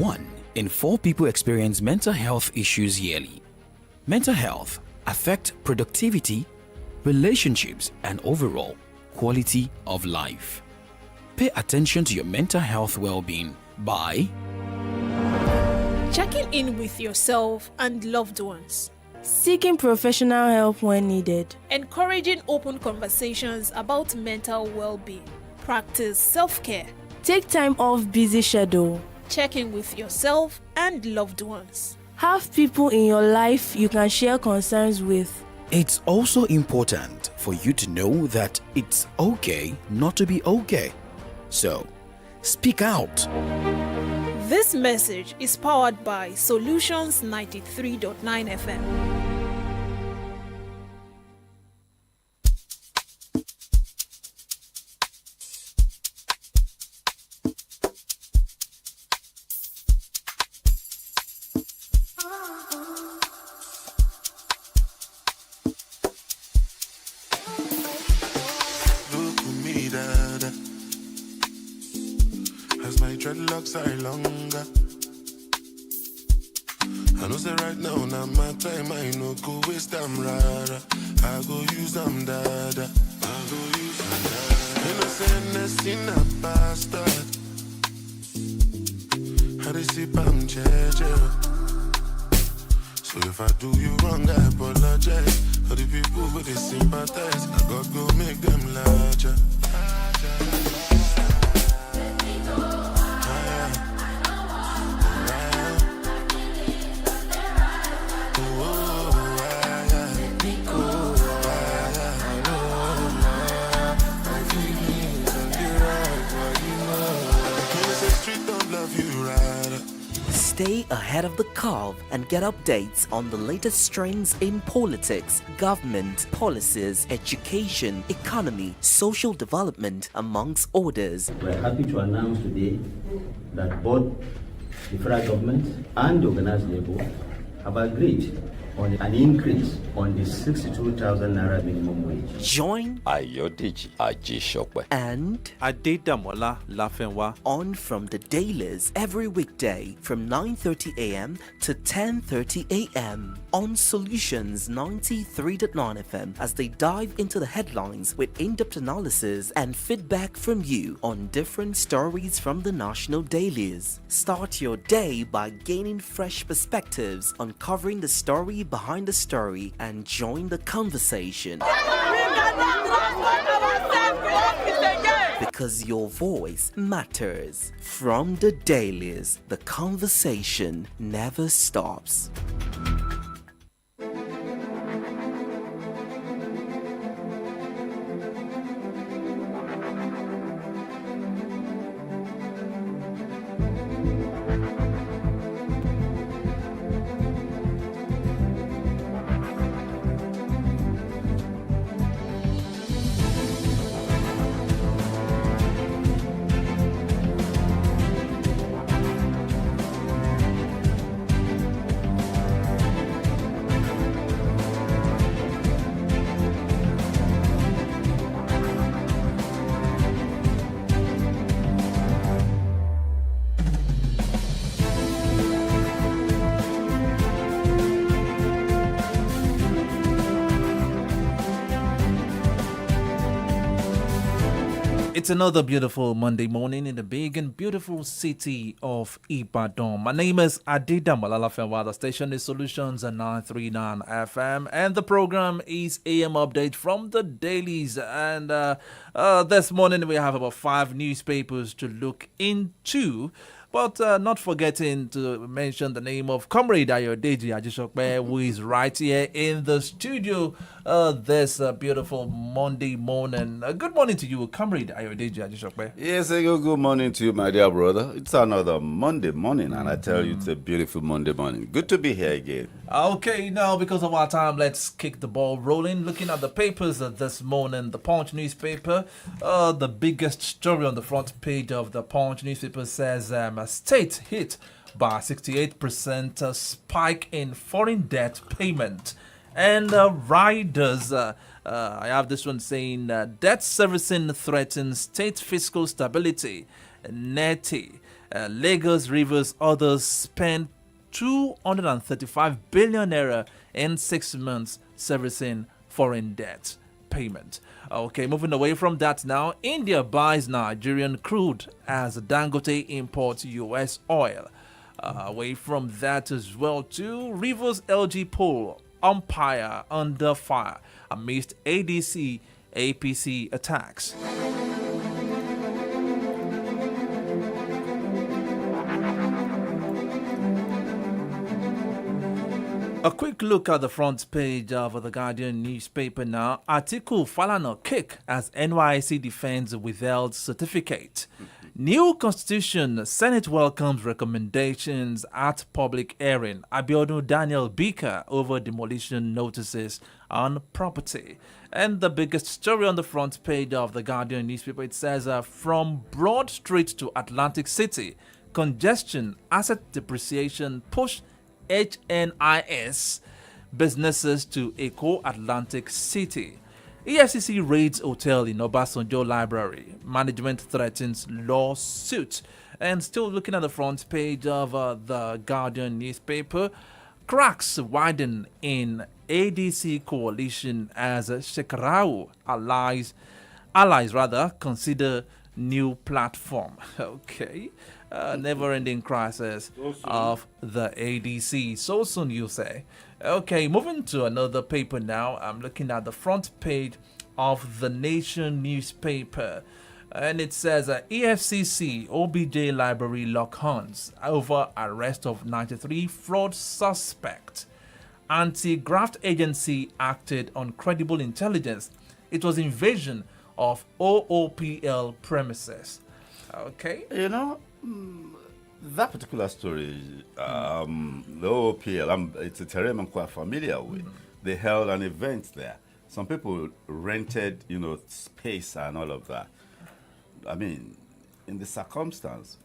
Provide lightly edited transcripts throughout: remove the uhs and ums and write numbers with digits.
1 in 4 people experience mental health issues yearly. Mental health affects productivity, relationships, and overall quality of life. Pay attention to your mental health well-being by checking in with yourself and loved ones, seeking professional help when needed, encouraging open conversations about mental well-being, practice self-care, take time off busy schedule, check in with yourself and loved ones. Have people in your life you can share concerns with. It's also important for you to know that it's okay not to be okay. So, speak out. This message is powered by Solutions 93.9 FM. Dreadlocks are longer. I know say right now, now my time, I no go waste them rara. I go use them dada. I go use them dada. Innocentness in a bastard. How they see I'm jeje. So if I do you wrong, I apologize. For the people who they sympathize, I gotta go make them larger. Stay ahead of the curve and get updates on the latest trends in politics, government, policies, education, economy, social development, amongst others. We're happy to announce today that both the federal government and the organized labor have agreed on an increase on the 62,000 naira minimum wage. Join Ayodeji Ajishope and Adedamola Lafenwa on from the Dailies every weekday from 9:30 a.m. to 10:30 a.m. on Solutions 93.9 FM as they dive into the headlines with in-depth analysis and feedback from you on different stories from the national dailies. Start your day by gaining fresh perspectives, uncovering the story behind the story, and join the conversation. Because your voice matters. From the dailies, the conversation never stops. It's another beautiful Monday morning in the big and beautiful city of Ibadan. My name is Adedamola Lafenwa. The station is Solutions 939 FM, and the program is AM Update from the Dailies. And this morning we have about 5 newspapers to look into. But not forgetting to mention the name of Comrade Ayodeji Ajishope, who is right here in the studio this beautiful Monday morning. Good morning to you, Comrade Ayodeji Ajishope. Yes, good morning to you, my dear brother. It's another Monday morning, and I tell you, it's a beautiful Monday morning. Good to be here again. Okay, now because of our time, let's kick the ball rolling. Looking at the papers this morning, the Punch newspaper, the biggest story on the front page of the Punch newspaper says state hit by 68% spike in foreign debt payment. And riders, I have this one saying debt servicing threatens state fiscal stability. Netty. Lagos, Rivers, others spent 235 billion naira in 6 months servicing foreign debt payment. Okay, moving away from that now, India buys Nigerian crude as Dangote imports US oil. Away from that as well too, Rivers LG poll umpire under fire amidst ADC APC attacks. A quick look at the front page of the Guardian newspaper now. Atiku Falana kick as NYC defends withheld certificate. New Constitution, Senate welcomes recommendations at public hearing. Abiodun Daniel Bika over demolition notices on property. And the biggest story on the front page of the Guardian newspaper, it says, from Broad Street to Atlantic City, congestion, asset depreciation push HNIS businesses to Eco Atlantic City. EFCC raids hotel in Obasanjo Library. Management threatens lawsuit. And still looking at the front page of the Guardian newspaper, cracks widen in ADC coalition as Shekarau allies consider new platform. Okay. Never-ending crisis of the ADC. So soon, you say. Okay, moving to another paper now. I'm looking at the front page of the Nation newspaper. And it says EFCC OBJ Library lock horns over arrest of 93 fraud suspects. Anti-graft agency acted on credible intelligence. It was invasion of OOPL premises. Okay. You know, that particular story, the OPL, it's a terrain I'm quite familiar with. They held an event there. Some people rented, space and all of that. I mean, in the circumstance,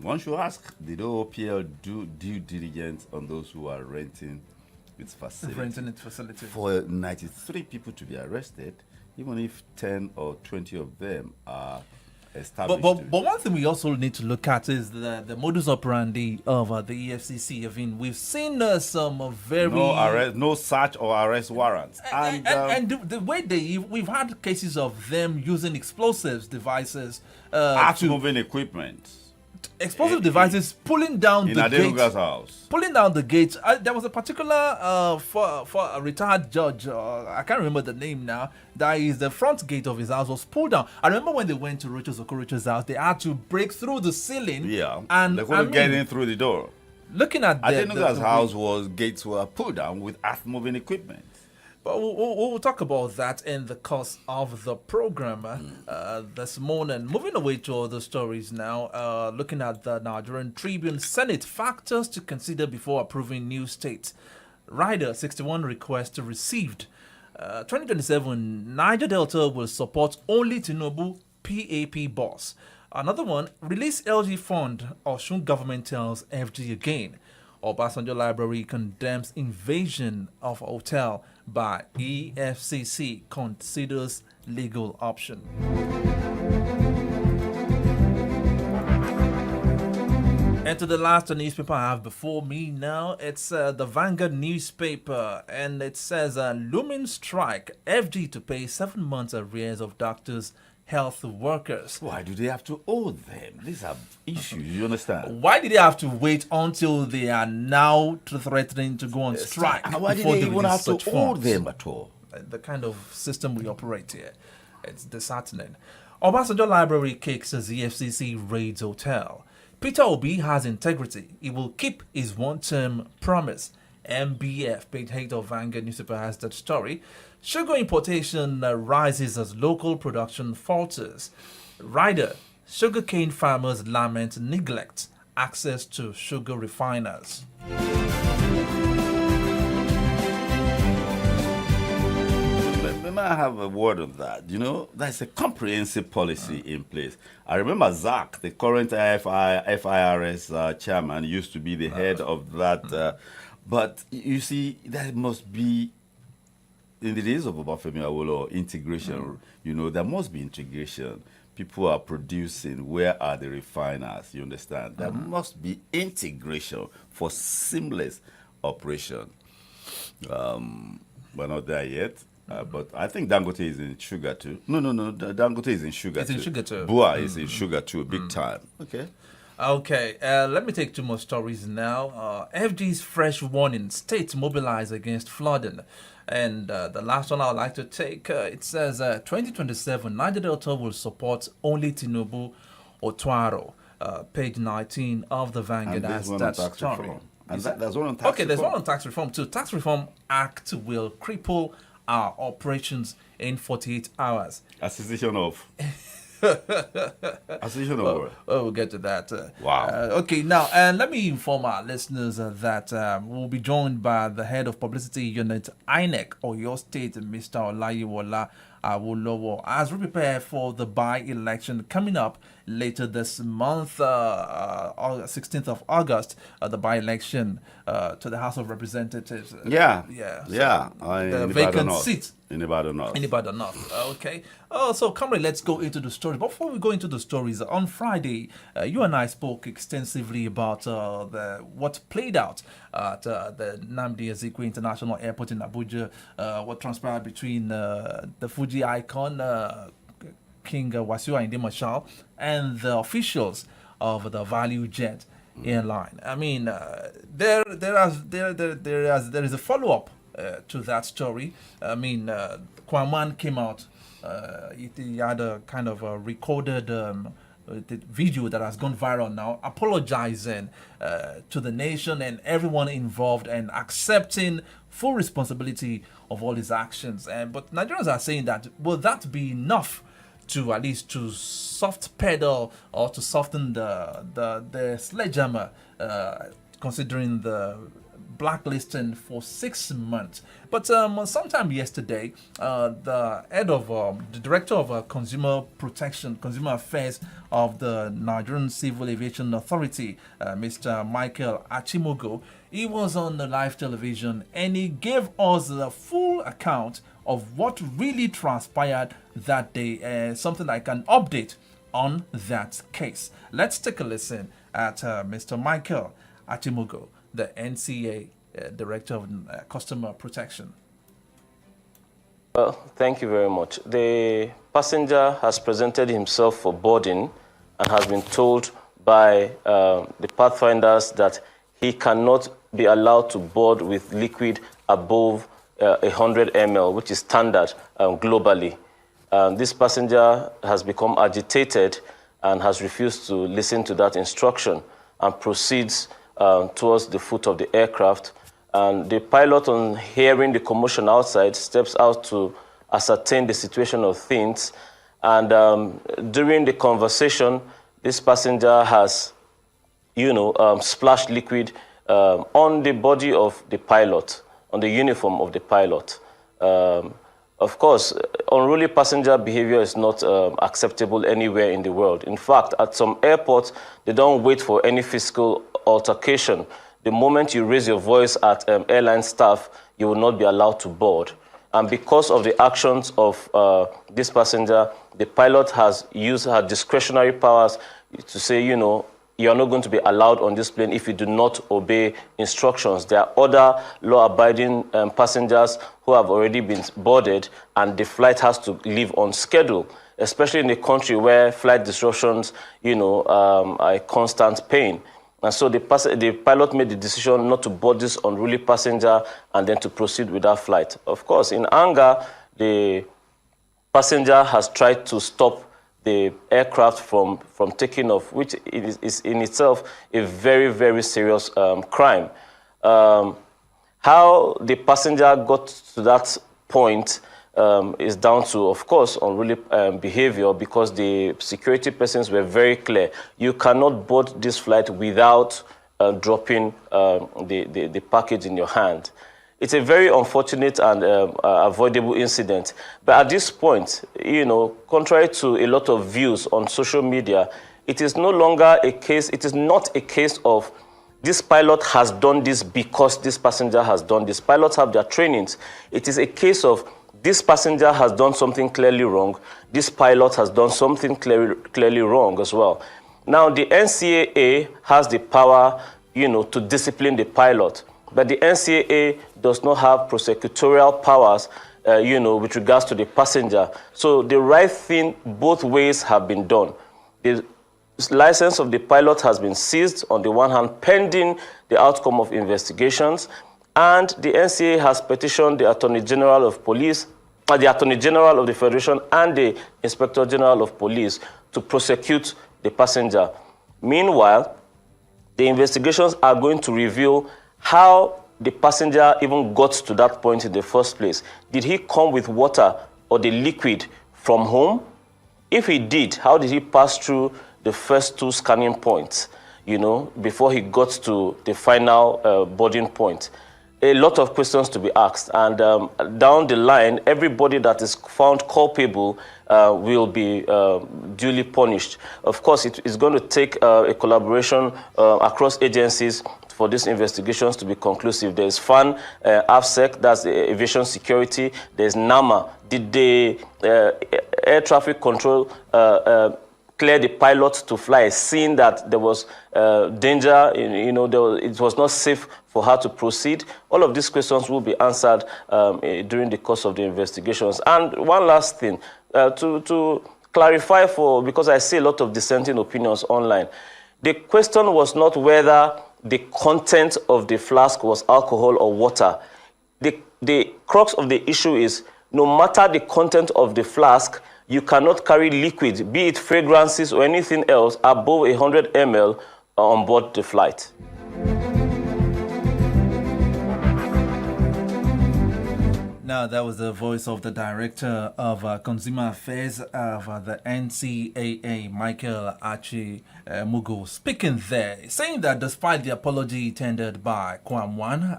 one should ask, did OPL do due diligence on those who are renting its facility? Renting its facility. For 93 people to be arrested, even if 10 or 20 of them are established. But one thing we also need to look at is the modus operandi of the EFCC. I mean, we've seen some very no search or arrest warrants, and the way we've had cases of them using explosives devices, moving equipment. Explosive devices pulling down the gates. House. Pulling down the gates. There was a particular for a retired judge. I can't remember the name now. That is the front gate of his house was pulled down. I remember when they went to Rochas Okorocha's house, they had to break through the ceiling. Yeah, and they couldn't get in through the door. Looking at Adenuga's house gates were pulled down with earth-moving equipment. But we'll talk about that in the course of the program this morning. Moving away to other stories now, looking at the Nigerian Tribune, Senate factors to consider before approving new states. Rider 61 requests received. 2027, Niger Delta will support only Tinubu PAP boss. Another one, release LG fund, Osun government tells FG again. Obasanjo Library condemns invasion of hotel by EFCC, considers legal option. And to the last newspaper I have before me now, it's the Vanguard newspaper, and it says looming strike, FG to pay 7 months arrears of doctors, health workers. Why do they have to owe them? These are issues, you understand? Why did they have to wait until they are now threatening to go on strike? Why did they even have to owe them at all? The kind of system we operate here, it's disheartening. Obasanjo Library kicks as the FCC raids hotel. Peter Obi has integrity. He will keep his one-term promise. MBF, page 8 of Vanguard newspaper, has that story. Sugar importation rises as local production falters. Rider, sugarcane farmers lament neglect access to sugar refiners. May I have a word on that? There's a comprehensive policy in place. I remember Zach, the current FIRS chairman, used to be the head of that. But you see, there must be, in the days of Obafemi Awolowo, integration. There must be integration people are producing, where are the refiners? You understand? There must be integration for seamless operation. We're not there yet. But I think Dangote is in sugar too. No. Dangote is in sugar It's too. in sugar too. Bua is in sugar too, big time. Okay. Okay, let me take two more stories now. FG's fresh warning, states mobilize against flooding. And the last one I would like to take, it says 2027, Niger Delta will support only Tinubu Otuaro. Page 19 of the Vanguard. And That's there's one that on tax story. reform. And there's one on tax Okay, there's reform. one on tax reform too. Tax Reform Act will cripple our operations in 48 hours. Association of. Association of what? Oh, we'll get to that. Wow. Okay, now, and let me inform our listeners that we'll be joined by the head of publicity unit, INEC, or your state, Mr. Olayiwola Awolowo, as we prepare for the by-election coming up later this month, 16th of August, the by-election to the House of Representatives. Yeah. The vacant seat. In Ibadan North. In Ibadan North. Okay. Oh, so comrade, let's go into the story. But before we go into the stories, on Friday, you and I spoke extensively about what played out at the Nnamdi Azikiwe International Airport in Abuja, what transpired between the Fuji icon, King Wasiu Ayinde Marshal, and the officials of the Value Jet airline. I mean, there is a follow-up to that story. I mean, Kwaman came out. He had a kind of a recorded the video that has gone viral now, apologizing to the nation and everyone involved and accepting full responsibility of all his actions. But Nigerians are saying that, will that be enough to at least to soft pedal or to soften the sledgehammer, considering the blacklisting for 6 months? But sometime yesterday, the director of consumer affairs of the Nigerian Civil Aviation Authority, Mr. Michael Achimogo, he was on the live television and he gave us the full account of what really transpired that day, something like an update on that case. Let's take a listen at Mr. Michael Achimogo, the NCA Director of Customer Protection. Well, thank you very much. The passenger has presented himself for boarding and has been told by the pathfinders that he cannot be allowed to board with liquid above 100 ml, which is standard globally. This passenger has become agitated and has refused to listen to that instruction and proceeds towards the foot of the aircraft. And the pilot, on hearing the commotion outside, steps out to ascertain the situation of things. And during the conversation, this passenger has, splashed liquid on the body of the pilot, on the uniform of the pilot. Of course, unruly passenger behavior is not acceptable anywhere in the world. In fact, at some airports, they don't wait for any physical altercation. The moment you raise your voice at airline staff, you will not be allowed to board. And because of the actions of this passenger, the pilot has used her discretionary powers to say, you are not going to be allowed on this plane if you do not obey instructions. There are other law-abiding passengers who have already been boarded, and the flight has to leave on schedule, especially in a country where flight disruptions, are a constant pain. And so the pilot made the decision not to board this unruly passenger and then to proceed with that flight. Of course, in anger, the passenger has tried to stop the aircraft from taking off, which is in itself a very, very serious crime. How the passenger got to that point is down to, of course, unruly behavior, because the security persons were very clear. You cannot board this flight without dropping the package in your hand. It's a very unfortunate and avoidable incident. But at this point, contrary to a lot of views on social media, it is no longer a case, it is not a case of this pilot has done this because this passenger has done this. Pilots have their trainings. It is a case of this passenger has done something clearly wrong, this pilot has done something clearly wrong as well. Now, the NCAA has the power, to discipline the pilot, but the NCAA does not have prosecutorial powers, with regards to the passenger. So the right thing both ways have been done. The license of the pilot has been seized on the one hand, pending the outcome of investigations, and the NCAA has petitioned the Attorney General of Police, the Attorney General of the Federation and the Inspector General of Police to prosecute the passenger. Meanwhile, the investigations are going to reveal how the passenger even got to that point in the first place. Did he come with water or the liquid from home? If he did, how did he pass through the first two scanning points, before he got to the final boarding point? A lot of questions to be asked, and down the line, everybody that is found culpable will be duly punished. Of course, it is going to take a collaboration across agencies for these investigations to be conclusive. There's FAN, AFSEC, that's the Aviation Security. There's NAMA. Did the air traffic control clear the pilot to fly, seeing that there was danger, it was not safe for her to proceed? All of these questions will be answered during the course of the investigations. And one last thing, to clarify because I see a lot of dissenting opinions online. The question was not whether the content of the flask was alcohol or water. The crux of the issue is, no matter the content of the flask, you cannot carry liquid, be it fragrances or anything else, above 100 ml on board the flight. Now, that was the voice of the Director of Consumer Affairs of the NCAA, Michael Archie Mugo, speaking there, saying that despite the apology tendered by Kwam Wan,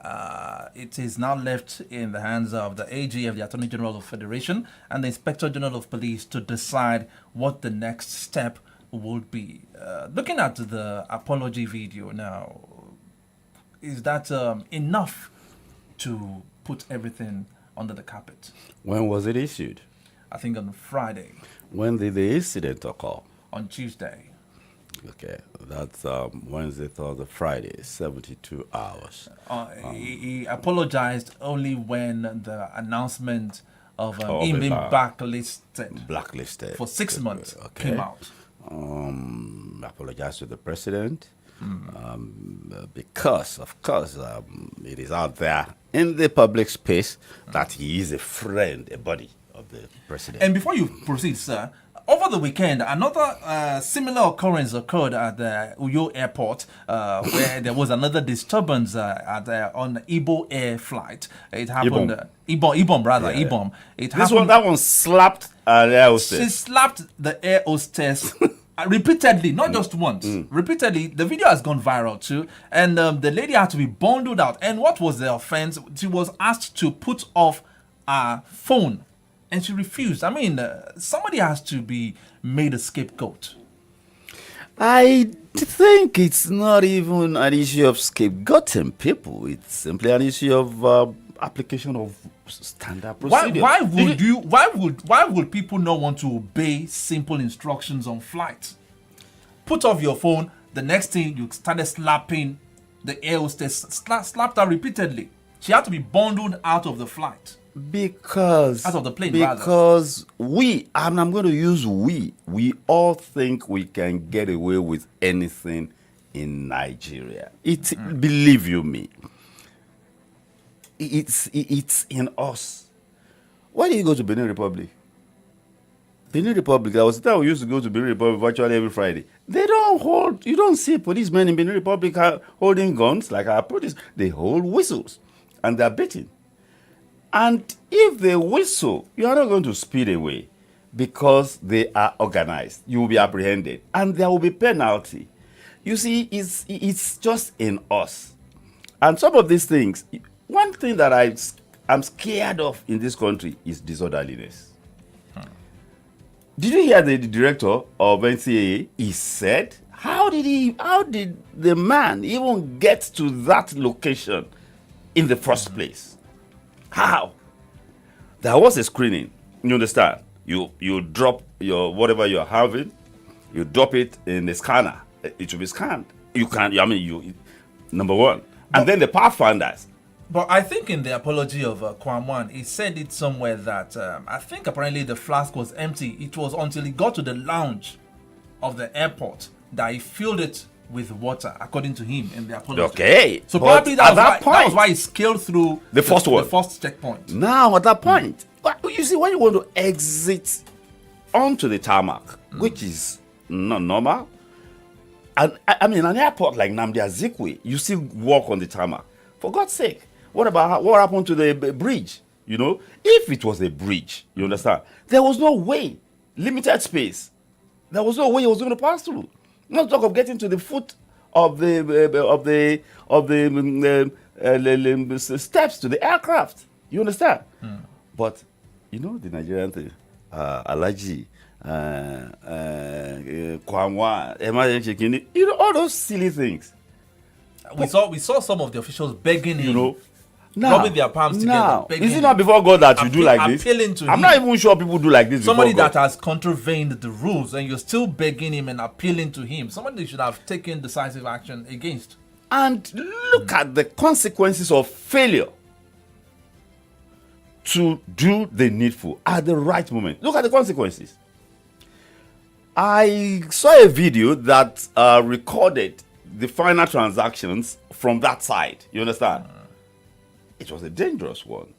it is now left in the hands of the AG of the Attorney General of Federation and the Inspector General of Police to decide what the next step would be. Looking at the apology video now, is that enough to put everything under the carpet? When was it issued? I think on Friday. When did the incident occur? On Tuesday. Okay, that's Wednesday, Thursday, Friday, 72 hours. He apologized only when the announcement of him being blacklisted for 6 months came out. Apologized to the president. Because, of course, it is out there in the public space that he is a friend, a buddy of the president. And before you proceed, sir, over the weekend, another similar occurrence occurred at the Uyo airport, where there was another disturbance on Igbo Air flight. It happened. Ibom. It happened. That one slapped an air hostess. She slapped the air hostess. Repeatedly, not just once. Repeatedly, the video has gone viral too, and the lady had to be bundled out. And what was the offense? She was asked to put off her phone, and she refused. I mean, somebody has to be made a scapegoat. I think it's not even an issue of scapegoating people. It's simply an issue of application of standard procedure. Why would people not want to obey simple instructions on flight? Put off your phone. The next thing, you started slapping the air hostess. Slapped her repeatedly. She had to be bundled out of the flight. Out of the plane, because I'm going to use we all think we can get away with anything in Nigeria. Believe you me, it's in us. Why do you go to Benin Republic? Benin Republic, there was a time we used to go to Benin Republic virtually every Friday. You don't see policemen in Benin Republic holding guns like our police. They hold whistles and they're beating. And if they whistle, you are not going to speed away because they are organized. You will be apprehended and there will be penalty. You see, it's just in us. And some of these things, one thing that I'm scared of in this country is disorderliness. Did you hear the director of NCAA? He said, how did the man even get to that location in the first place? How? There was a screening. You understand? You drop your whatever you're having, you drop it in the scanner. It will be scanned. You can. I mean, number one, and then the pathfinders. But I think in the apology of Kwamwan, he said it somewhere that I think apparently the flask was empty. It was until he got to the lounge of the airport that he filled it with water, according to him in the apology. Okay. So probably that was why he scaled through the first one, the first checkpoint. Now at that point, you see, when you want to exit onto the tarmac, which is not normal, and I mean, an airport like Nnamdi Azikiwe, you still walk on the tarmac. For God's sake, what happened to the bridge? You know, if it was a bridge, you understand, there was no way, limited space. There was no way it was going to pass through. Not talk of getting to the foot of the steps to the aircraft. You understand? But you know the Nigerian thing, Alaji, Kwamwa, emergency kini, you know, all those silly things. We saw some of the officials begging him. You know, rubbing their palms together. Is it not before God that you do like this? I'm not even sure people do like this. Somebody that has contravened the rules and you're still begging him and appealing to him. Somebody should have taken decisive action against. And look at the consequences of failure to do the needful at the right moment. Look at the consequences. I saw a video that recorded the final transactions from that side. You understand? It was a dangerous one.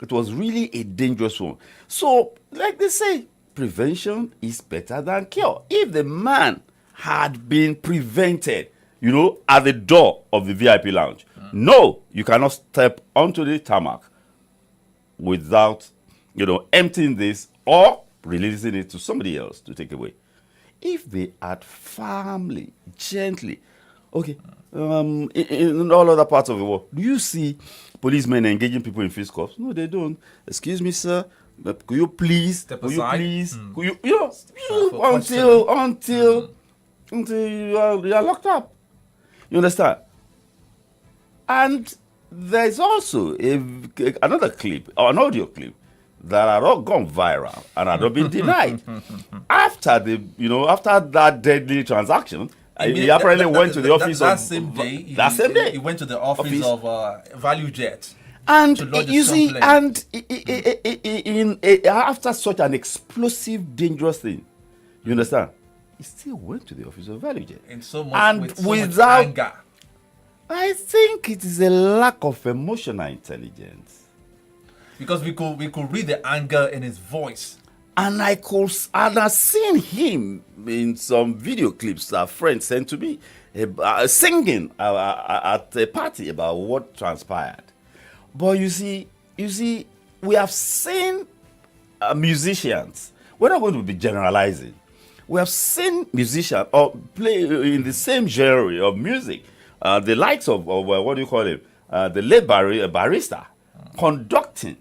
It was really a dangerous one. So, like they say, prevention is better than cure. If the man had been prevented, you know, at the door of the VIP lounge, no, you cannot step onto the tarmac without, you know, emptying this or releasing it to somebody else to take away. If they had firmly, gently, okay, in all other parts of the world, do you see policemen engaging people in fisticuffs? No, they don't. Excuse me, sir. But could you please? Step could aside. you please? Could you know, until you are locked up. You understand? And there's also another clip, or an audio clip, that had all gone viral and had not been denied. After that deadly transaction, he apparently went to the office that same day. He went to the office of Value Jet. And you see, and after such an explosive, dangerous thing, you understand, he still went to the office of Value Jet. And so much, and with so without much anger. I think it is a lack of emotional intelligence. Because we could read the anger in his voice. And I've seen him in some video clips that friends sent to me, singing at a party about what transpired. But you see, we have seen musicians. We're not going to be generalizing. We have seen musicians play in the same genre of music. The likes of what do you call him? The late barista, conducting,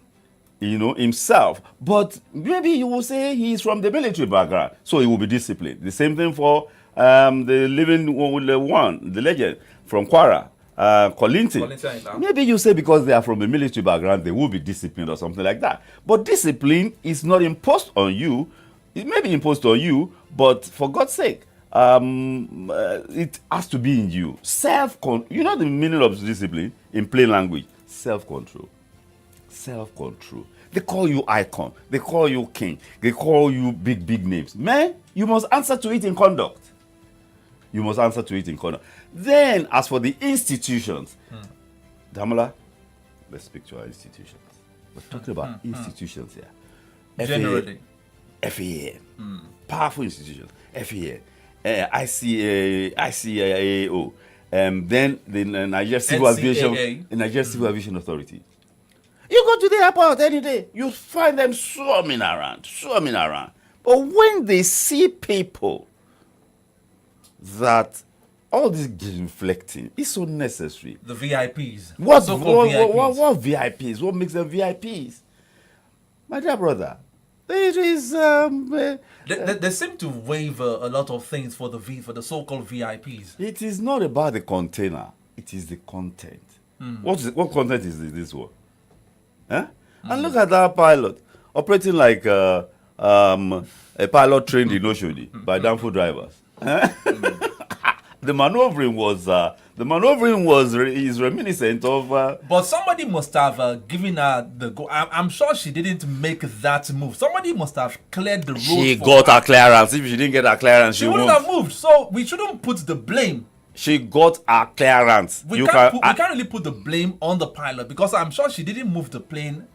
himself. But maybe you will say he's from the military background, so he will be disciplined. The same thing for the living one, the legend from Kwara, Kollington. Maybe you say because they are from a military background, they will be disciplined or something like that. But discipline is not imposed on you. It may be imposed on you, but for God's sake, it has to be in you. You know the meaning of discipline in plain language? Self-control. Self-control. They call you icon. They call you king. They call you big names. Man, you must answer to it in conduct. You must answer to it in conduct. Then, as for the institutions, Damola, let's speak to our institutions. We're talking about institutions here. Generally. FAA, powerful institutions. FAA, ICAO, then the Nigeria Civil Aviation Authority. You go to the airport any day, you find them swarming around. But when they see people that all this reflecting is so necessary. The VIPs. What VIPs? What makes them VIPs? My dear brother, there is they seem to waive a lot of things for the so-called VIPs. It is not about the container; it is the content. What content is this one? Huh? And look at that pilot operating like a pilot trained in Oshodi by downfall drivers. The maneuvering is reminiscent of. But somebody must have given her the go. I'm sure she didn't make that move. Somebody must have cleared the road. She got her clearance. If she didn't get her clearance, she wouldn't have moved. So we shouldn't put the blame. She got her clearance. We can't really put the blame on the pilot because I'm sure she didn't move the plane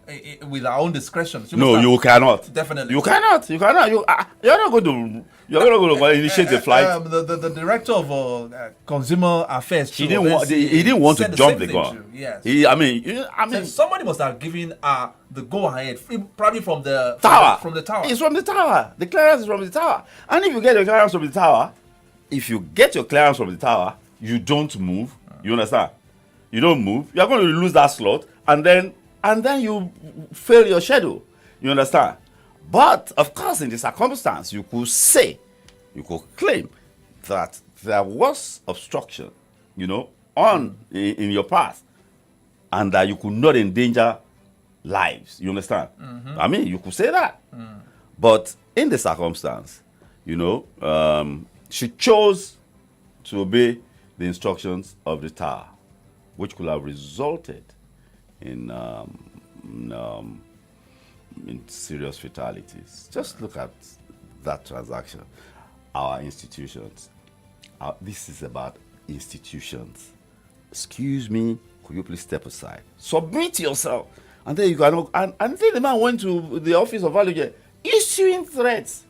with her own discretion. No, you cannot. Definitely, you cannot. You're not going to. You're not going to initiate the flight. The director of consumer affairs. He didn't want to jump the gun. Yes. I mean, somebody must have given her the go ahead, probably from the tower. From the tower. It's from the tower. The clearance is from the tower. And if you get your clearance from the tower, you don't move. You understand? You don't move. You're going to lose that slot, and then you fail your schedule. You understand? But of course, in this circumstance, you could claim that there was obstruction, in your path, and that you could not endanger lives. You understand? Mm-hmm. I mean, you could say that. Mm. But in the circumstance, she chose to obey the instructions of the tower, which could have resulted in serious fatalities. Just look at that transaction. Our institutions. This is about institutions. Excuse me, could you please step aside? Submit yourself. And then you can. And then the man went to the office of Value issuing threats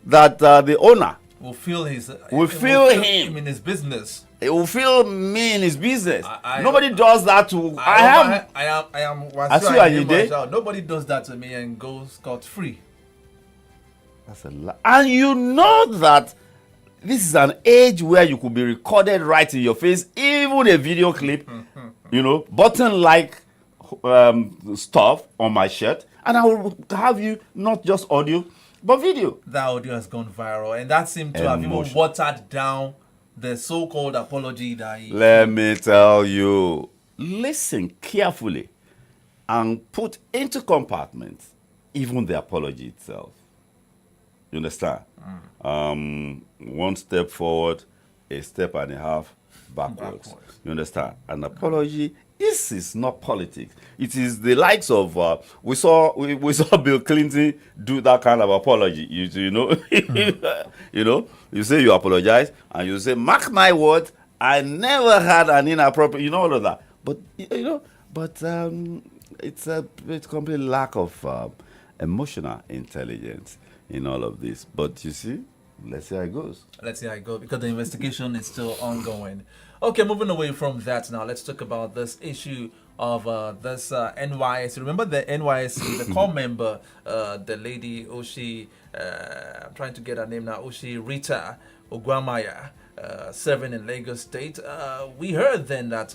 that the owner will feel him in his business. It will feel me in his business. Nobody does that to. I am. Nobody does that to me and goes scot-free. That's a lie. And you know that this is an age where you could be recorded right in your face, even a video clip, button-like stuff on my shirt, and I will have you not just audio but video. That audio has gone viral, and that seemed to have even watered down the so-called apology that he... Let me tell you, listen carefully and put into compartments even the apology itself. You understand? One step forward, a step and a half backwards. You understand? An apology, this is not politics. It is the likes of we saw Bill Clinton do that kind of apology. You say you apologize and you say, mark my word, I never had an inappropriate, all of that. But it's a complete lack of emotional intelligence in all of this. But you see, let's see how it goes. Because the investigation is still ongoing. Okay, moving away from that now, let's talk about this issue of this NYSC. Remember the NYSC, the core member, the lady Oshi, I'm trying to get her name now, Oshi Rita Ogwamaya, serving in Lagos State. We heard then that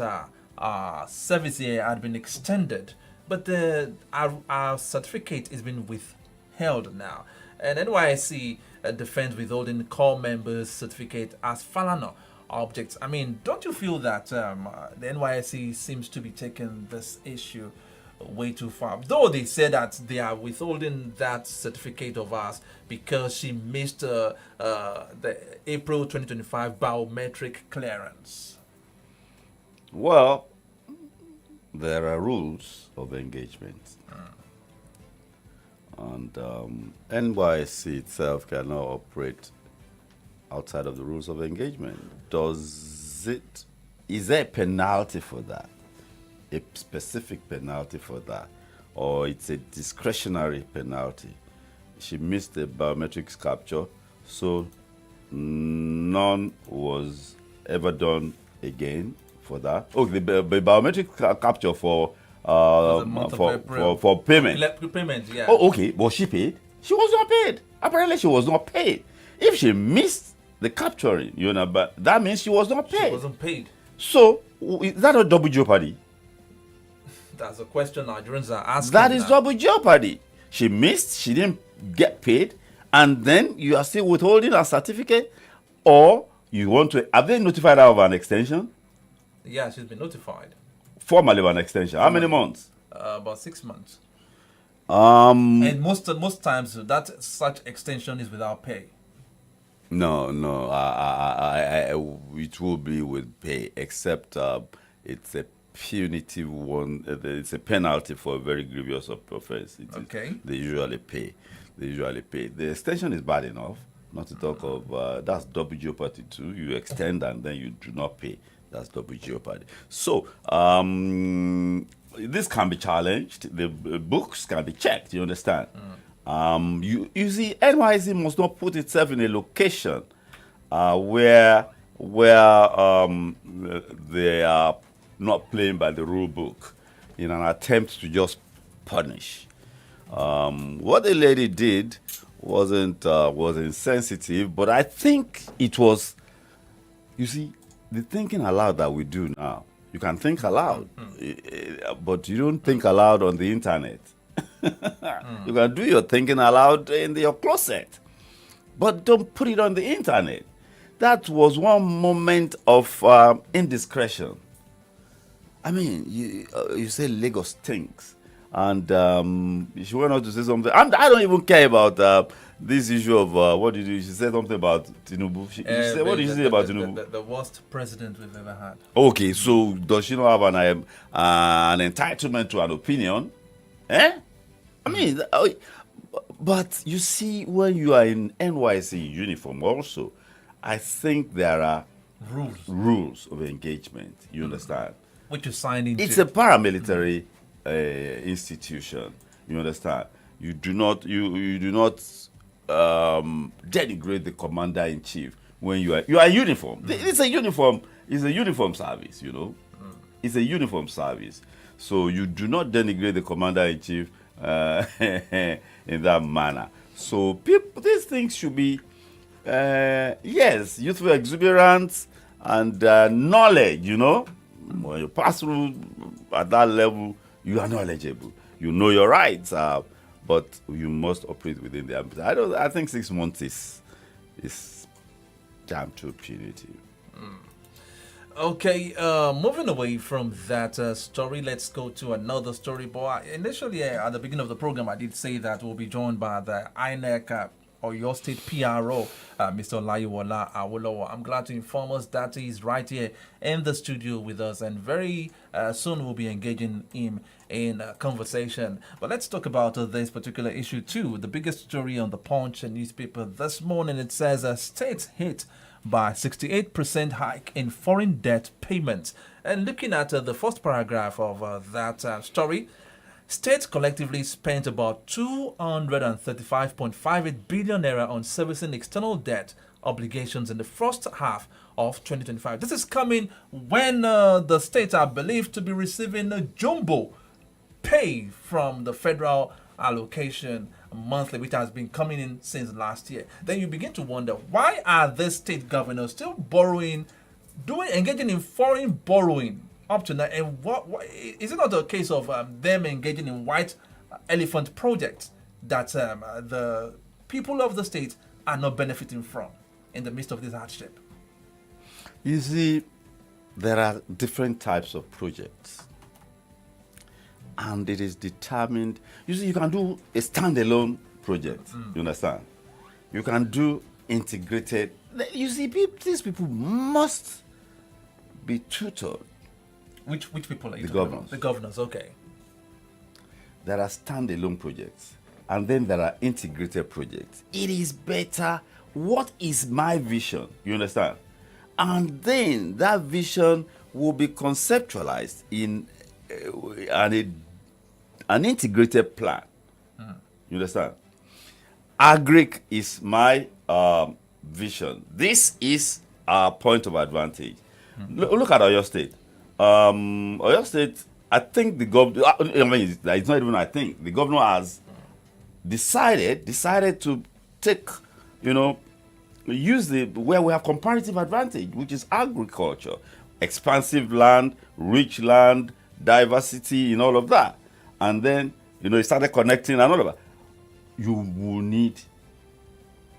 our service here had been extended, but our certificate has been withheld now. And NYSC defends withholding core members' certificate as Falana objects. I mean, don't you feel that the NYSC seems to be taking this issue way too far? Though they say that they are withholding that certificate of ours because she missed the April 2025 biometric clearance. Well, there are rules of engagement. And NYSC itself cannot operate outside of the rules of engagement. Is there a penalty for that? A specific penalty for that? Or it's a discretionary penalty? She missed the biometrics capture, so none was ever done again for that. Oh, the biometric capture for payment. Payment, yeah. Oh, okay. Was she paid? She was not paid. Apparently, she was not paid. If she missed the capturing, but that means she was not paid. She wasn't paid. So, is that a double jeopardy? That's a question Nigerians are asking. That is double jeopardy. She missed, she didn't get paid, and then you are still withholding her certificate, or you want to... Have they notified her of an extension? Yeah, she's been notified. Formally of an extension. How many months? About 6 months. And most times that such extension is without pay. No, it will be with pay, except it's a punitive one. It's a penalty for a very grievous offense. Okay. They usually pay. The extension is bad enough, not to talk of that's double jeopardy too. You extend and then you do not pay. That's double jeopardy. So this can be challenged. The books can be checked. You understand? You see, NYC must not put itself in a location where they are not playing by the rule book in an attempt to just punish. What the lady did was insensitive, but I think it was. You see, the thinking aloud that we do now. You can think aloud, but you don't think aloud on the internet. You can do your thinking aloud in your closet, but don't put it on the internet. That was one moment of indiscretion. I mean, you say Lagos stinks, and she went on to say something. And I don't even care about this issue of what did you? She said something about Tinubu. She said, what did she say about Tinubu? The worst president we've ever had. Okay, so does she not have an entitlement to an opinion? Eh? I mean, but you see, when you are in NYC uniform also, I think there are rules of engagement. You understand? Which you sign into. It's a paramilitary institution. You understand? You do not denigrate the commander in chief when you are uniform. It's a uniform. It's a uniform service. You know, it's a uniform service. So you do not denigrate the commander in chief in that manner. So these things should be yes, youthful exuberance and knowledge. You know, when you pass through at that level, you are knowledgeable. You know your rights, but you must operate within the ambit. I think 6 months is damn too punitive. Okay, moving away from that story, let's go to another story. But initially, at the beginning of the program, I did say that we'll be joined by the INEC or your state PRO, Mr. Olayiwola Awolowo. I'm glad to inform us that he's right here in the studio with us, and very soon we'll be engaging him in a conversation. But let's talk about this particular issue too. The biggest story on the Punch newspaper this morning, it says states hit by 68% hike in foreign debt payments. And looking at the first paragraph of that story, states collectively spent about 235.58 billion naira on servicing external debt obligations in the first half of 2025. This is coming when the states are believed to be receiving a jumbo pay from the federal allocation monthly, which has been coming in since last year. Then you begin to wonder, why are the state governors still engaging in foreign borrowing up to now? And what is it not a case of them engaging in white elephant projects that the people of the state are not benefiting from in the midst of this hardship? You see, there are different types of projects, and it is determined. You see, you can do a standalone project. You understand? You can do integrated. You see, these people must be tutored. Which people are you The talking about? governors. The governors, okay. There are standalone projects, and then there are integrated projects. It is better. What is my vision? You understand? And then that vision will be conceptualized in an integrated plan. You understand? Agric is my vision. This is our point of advantage. Look at Oyo State. Oyo State, I think the governor, I mean, it's not even I think, the governor has decided to take, use where we have comparative advantage, which is agriculture, expansive land, rich land, diversity in all of that. And then, it started connecting and all of that. You will need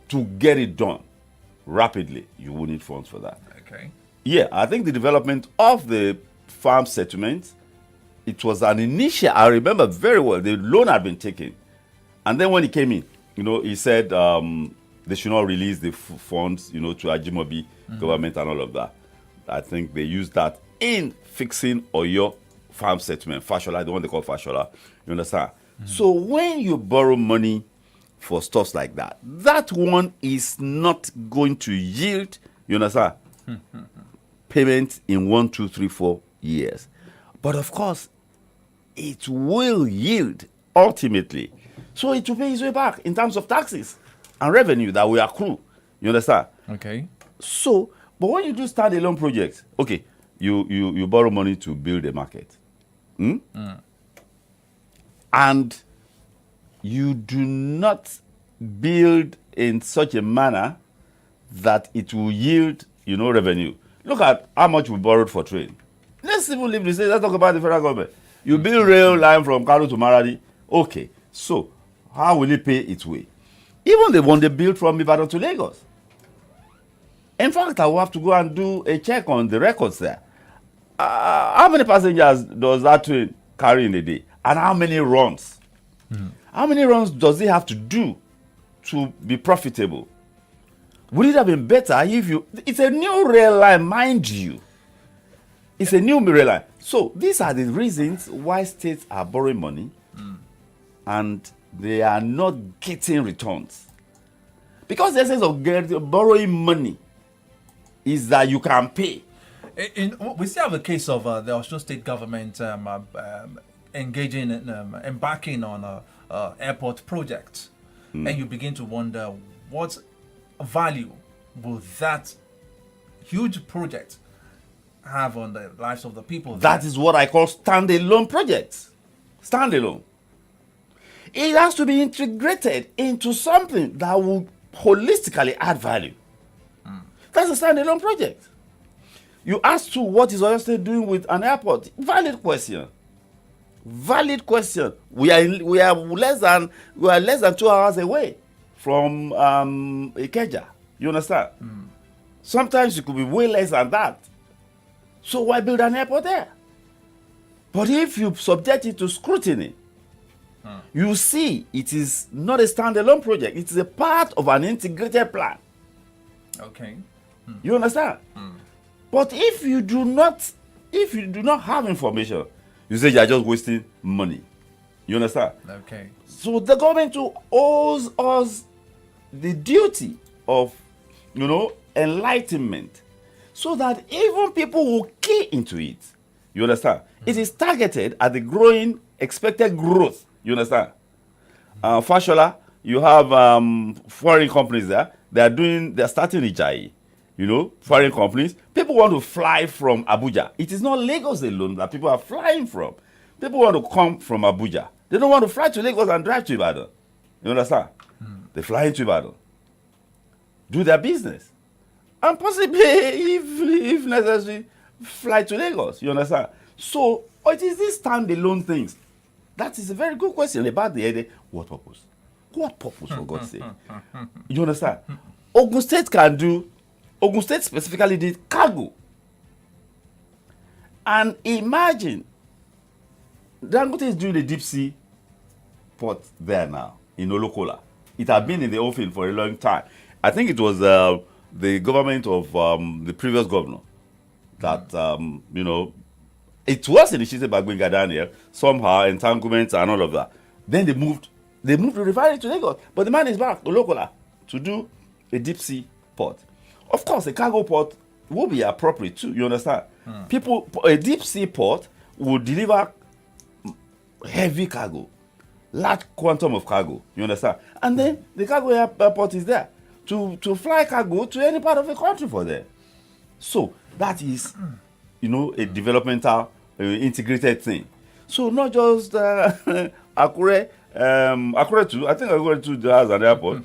to get it done rapidly. You will need funds for that. Okay. Yeah, I think the development of the farm settlement it was an initial, I remember very well, the loan had been taken. And then when he came in, he said they should not release the funds, to Ajimobi government and all of that. I think they used that in fixing Oyo farm settlement, Fashola, the one they call Fashola. You understand? So when you borrow money for stuff like that, that one is not going to yield, you understand, payment in 1, 2, 3, 4 years. But of course, it will yield ultimately. So it will pay its way back in terms of taxes and revenue that we accrue. You understand? Okay. So, but when you do standalone projects, okay, you borrow money to build a market. And you do not build in such a manner that it will yield, revenue. Look at how much we borrowed for train. Let's even leave this. Let's talk about the federal government. You build rail line from Kano to Maradi. Okay, so how will it pay its way? Even the one they built from Ibadan to Lagos. In fact, I will have to go and do a check on the records there. How many passengers does that train carry in a day? And how many runs? How many runs does it have to do to be profitable? Would it have been better if it's a new rail line, mind you. It's a new rail line. So these are the reasons why states are borrowing money and they are not getting returns. Because the essence of borrowing money is that you can pay. We still have a case of the Osun State government engaging in embarking on a airport project, and you begin to wonder what value will that huge project have on the lives of the people. That is what I call standalone projects. Standalone. It has to be integrated into something that will holistically add value. That's a standalone project. You ask too, what is Oyo State doing with an airport? Valid question. Valid question. We are less than 2 hours away from Ikeja. You understand? Sometimes it could be way less than that. So why build an airport there? But if you subject it to scrutiny, you see it is not a standalone project. It is a part of an integrated plan. Okay. You understand? But if you do not have information, you say you are just wasting money. You understand? Okay. So the government owes us the duty of, enlightenment, so that even people will key into it. You understand? It is targeted at the growing expected growth. You understand? Fashola, you have foreign companies there. They're starting Ijai. Foreign companies. People want to fly from Abuja. It is not Lagos alone that people are flying from. People want to come from Abuja. They don't want to fly to Lagos and drive to Ibadan. You understand? They fly into Ibadan, do their business, and possibly, if necessary, fly to Lagos. You understand? So, it is these standalone things. That is a very good question about the idea. What purpose? What purpose, for God's sake? You understand? Ogun State specifically did cargo. And imagine, Dangote is doing the deep sea port there now, in Olokola. It had been in the offing for a long time. I think it was the government of the previous governor that, it was initiated by Gbenga Daniel, somehow, entanglements and all of that. Then they moved the refinery to Lagos. But the man is back to Olokola to do a deep sea port. Of course, a cargo port will be appropriate too, you understand? A deep sea port will deliver heavy cargo, large quantum of cargo, you understand? And then the cargo airport is there to fly cargo to any part of the country for them. So that is, a developmental integrated thing. So not just Akure too. I think Akure too has an airport.